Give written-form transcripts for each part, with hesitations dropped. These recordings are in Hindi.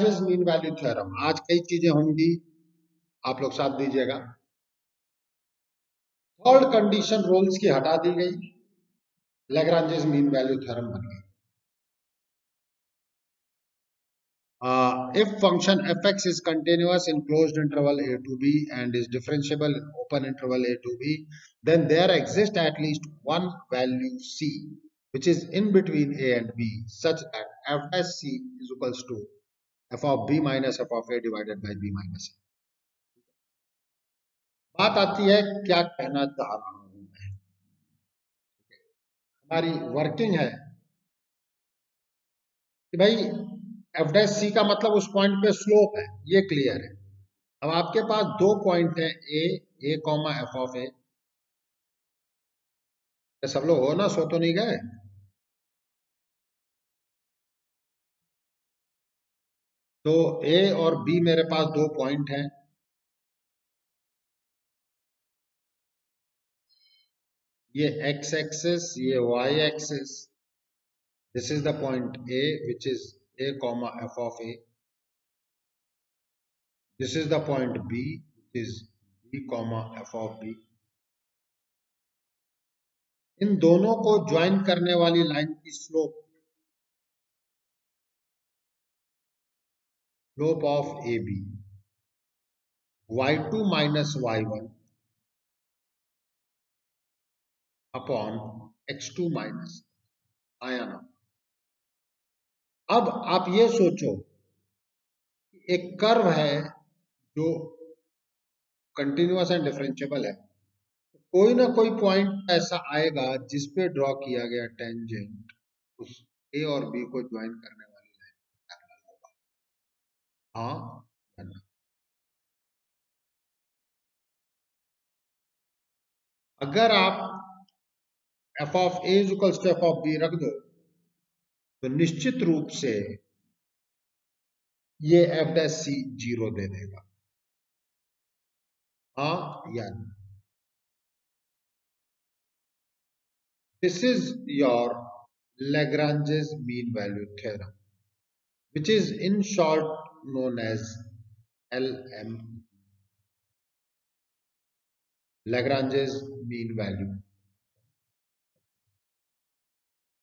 Lagrange's mean value theorem. आज कई चीजें होंगी, आप लोग साथ दीजिएगा। थर्ड कंडीशन रोल्स की हटा दी गई, लैग्रांजेस मीन वैल्यू थ्योरम बन गई। If function fx is continuous in closed interval a to b and is differentiable in open interval a to b, then there exists at least one value c which is in between a and b such that f dash c is equals to f of b minus f of a divided by b minus a. बात आती है क्या कहना चाह रहा हूं मैं। हमारी वर्किंग है कि भाई एफ डैश सी का मतलब उस पॉइंट पे स्लोप है, ये क्लियर है। अब आपके पास दो पॉइंट है ए कॉमा एफ ऑफ ए। सब लोग हो ना, सो तो नहीं गए? तो ए और बी मेरे पास दो पॉइंट हैं। ये एक्स एक्सिस, ये y axis. This is the point A which is A comma f of A. This is the point B which is B comma f of B. इन दोनों को ज्वाइन करने वाली लाइन की slope of A B y2 minus y1 upon x2 minus आया ना। अब आप ये सोचो, एक कर्व है जो कंटिन्यूअस एंड डिफरेंशिएबल है, कोई ना कोई पॉइंट ऐसा आएगा जिस पे ड्रॉ किया गया टेंजेंट उस ए और बी को ज्वाइन करने वाली लाइन होगा। हाँ या ना? अगर आप F of A equals to F of B रख दो तो निश्चित रूप से ये एफ डैश सी 0 दे देगा। हाँ या ना? This is your Lagrange's mean value theorem, which is in short known as LM, Lagrange's mean value.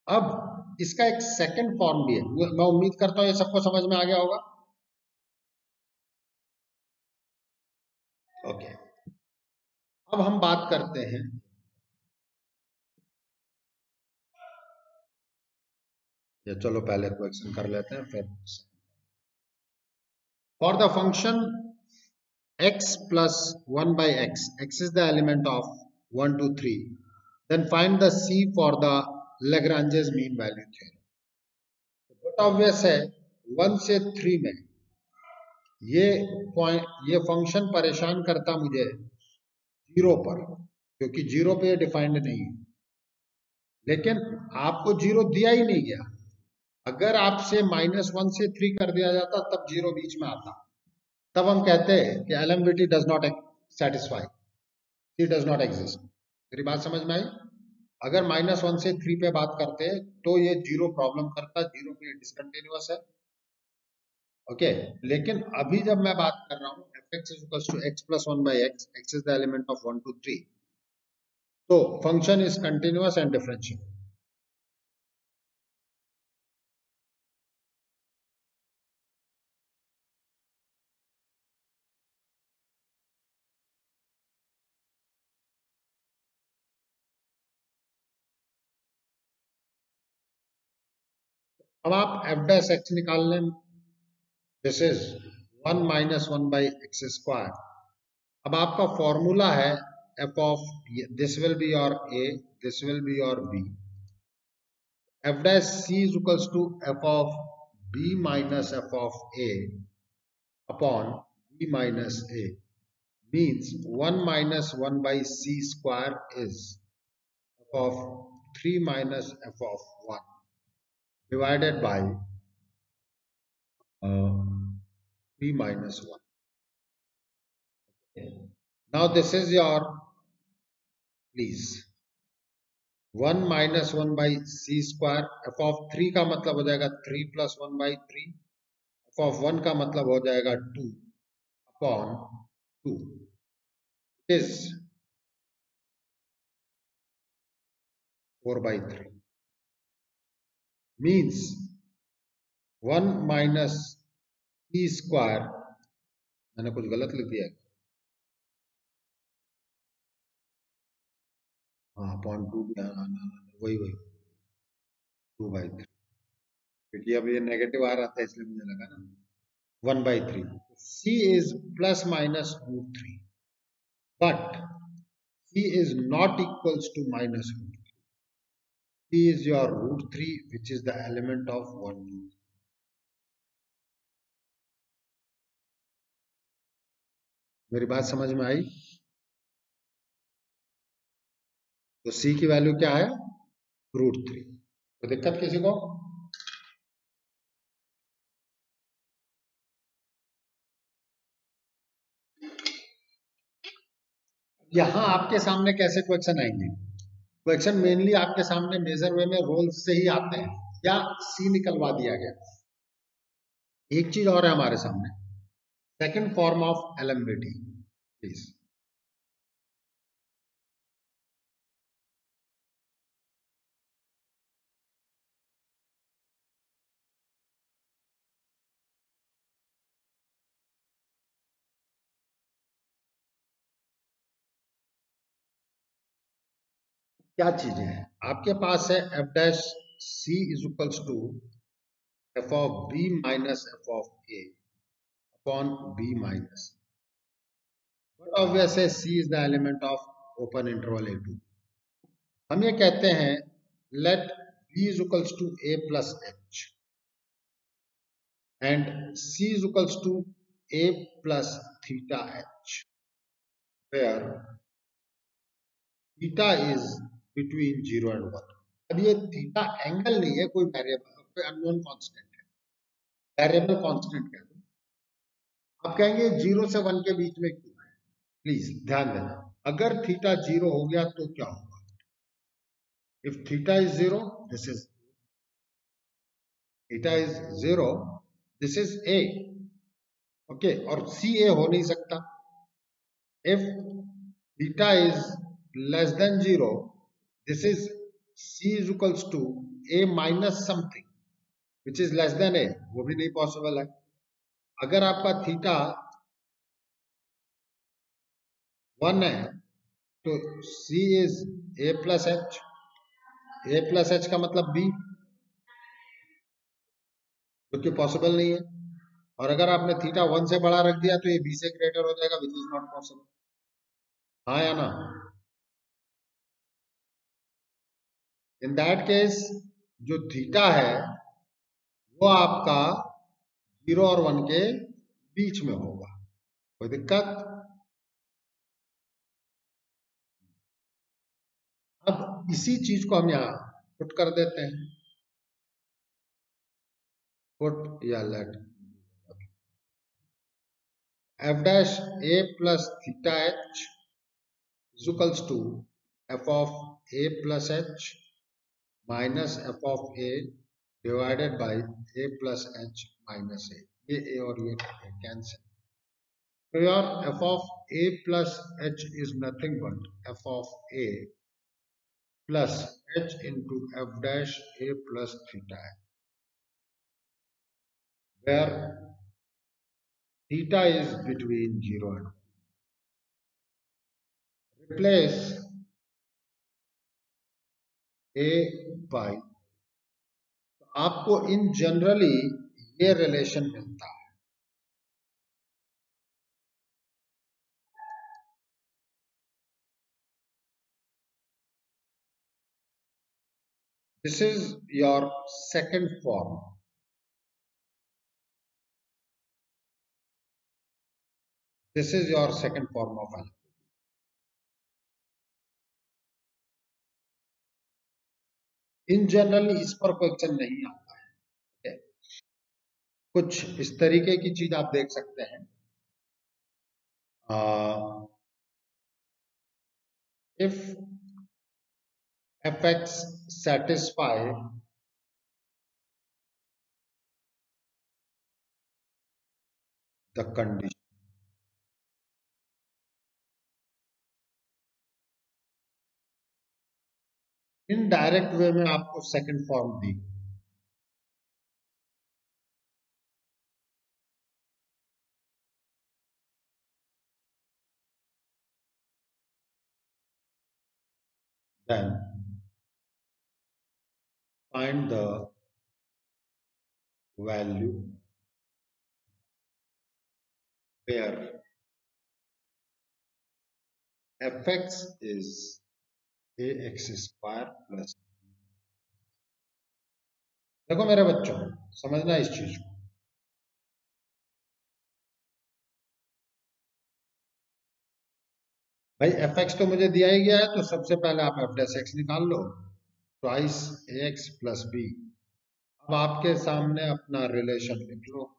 अब इसका एक सेकंड फॉर्म भी है, मैं उम्मीद करता हूं ये सबको समझ में आ गया होगा। ओके, अब हम बात करते हैं या चलो पहले क्वेश्चन कर लेते हैं फिर। For the function x plus 1 by x is the element of 1 to 3, then find the c for the Lagrange's mean value theorem. But obvious है 1 से 3 में ये फंक्शन परेशान करता मुझे 0 पर, क्योंकि 0 पे डिफाइंड नहीं है। लेकिन आपको 0 दिया ही नहीं गया। अगर आपसे -1 से 3 कर दिया जाता तब 0 बीच में आता, तब हम कहते हैं कि LMVT does not satisfy, C does not exist. मेरी बात समझ में आई? अगर -1 से 3 पे बात करते हैं तो ये 0 प्रॉब्लम करता, 0 पे डिसकंटिन्यूअस है। ओके, लेकिन अभी जब मैं बात कर रहा हूं fx is equals to x plus 1 by x is the element of 1 to 3, तो function is continuous and differential. अब आप एफ डैश एक्स निकाल लें। This is 1 minus 1 by x square। अब आपका फॉर्मूला है F of, this will be your A, this will be your B. F dash C is equals to F of B minus F of A upon B minus A, means 1 minus 1 by c square is f of 3 minus f of 1 divided by 3 minus 1. Now this is your, please, 1 minus 1 by c square, f of 3 का मतलब हो जाएगा 3 plus 1 by 3, f ऑफ 1 का मतलब हो जाएगा 2 upon 2 is 4/3 means 1 minus C square, मैंने कुछ गलत लिख दिया है। हाँ अपॉन 2 वही वही 2/3, क्योंकि अब ये नेगेटिव आ रहा था इसलिए मुझे लगा ना 1/3। C is plus minus √3 but c is not equals to minus √3. C is your √3 which is the element of 1, 2. मेरी बात समझ में आई? तो c की वैल्यू क्या है? √3। तो दिक्कत किसी को? यहां आपके सामने कैसे क्वेश्चन आएंगे? क्वेश्चन मेनली आपके सामने मेजर वे में रोल्स से ही आते हैं, या सी निकलवा दिया गया। एक चीज और है हमारे सामने, second form of LMVT please. क्या चीजें हैं आपके पास? है f dash C is equals to F of B minus F of A upon B minus, but obvious है c is the element of open interval a to. हम ये कहते हैं let b is equals to a plus h and c is equals to a plus theta h, where theta is between 0 and 1। अब ये थीटा एंगल नहीं है, कोई वेरिएबल, कोई अननोन कांस्टेंट है, वेरिएबल कांस्टेंट कह दो। आप कहेंगे 0 से 1 के बीच में क्यों है? प्लीज ध्यान देना, अगर थीटा 0 हो गया तो क्या होगा? If theta is 0 this is theta is 0 this is a, okay, और सी ए हो नहीं सकता। If theta is less than 0 this is c is equals to a minus something which is less than a, वो भी नहीं पॉसिबल है। अगर आपका थीटा 1 है तो c is a plus h, a plus h का मतलब बी, जो कि पॉसिबल नहीं है। और अगर आपने थीटा 1 से बड़ा रख दिया तो ये बी से ग्रेटर हो जाएगा, विच इज नॉट पॉसिबल। हाँ या ना? इन दैट केस जो थीटा है वो आपका 0 और 1 के बीच में होगा। कोई दिक्कत? अब इसी चीज को हम यहां पुट कर देते हैं, पुट या let F dash A plus theta H is equals to f of a plus h minus f of a divided by a plus h minus a, ये a और ये कैंसिल। तो यार f of a plus h is nothing but f of a plus h into f dash a plus theta, where theta is between 0 and 1. Replace a by, आपको इन जनरली ये रिलेशन मिलता है, this is your second form, this is your second form of algebra. In generally इस पर क्वेश्चन नहीं आता है, कुछ इस तरीके की चीज आप देख सकते हैं। If F x satisfy the condition. Indirect way में आपको second form the. Then find the value where fx is ax square plus। देखो मेरे बच्चों, समझना इस चीज को। भाई fx तो मुझे दिया ही गया है, तो सबसे पहले आप f डैश x निकाल लो, ट्वाइस ax प्लस b। अब आपके सामने अपना रिलेशन लिख लो।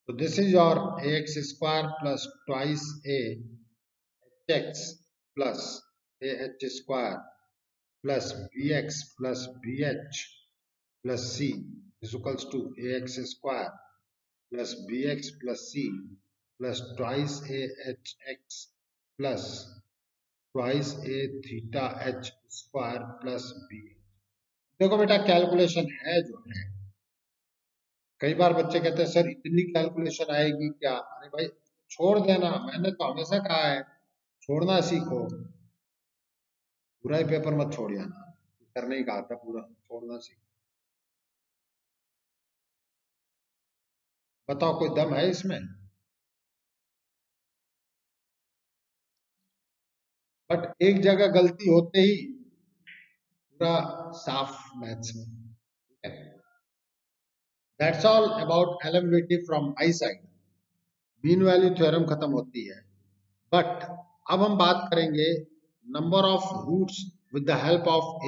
So this is your ax square plus twice a x plus ah square plus bx plus bh plus c is equals to ax square plus bx plus c plus twice ahx plus twice a theta h square plus b। देखो बेटा, कैलकुलेशन है जो है। कई बार बच्चे कहते हैं सर इतनी कैलकुलेशन आएगी क्या? अरे भाई छोड़ देना, मैंने तो हमेशा कहा है छोड़ना सीखो। पूरा ही पेपर मत छोड़िए ना, करने ही कहा था, पूरा छोड़ना सीखो। बताओ कोई दम है इसमें? बट एक जगह गलती होते ही पूरा साफ मैथ्स में। That's all about eliminative from my side. Mean value theorem खत्म होती है। बट अब हम बात करेंगे number of roots with the help of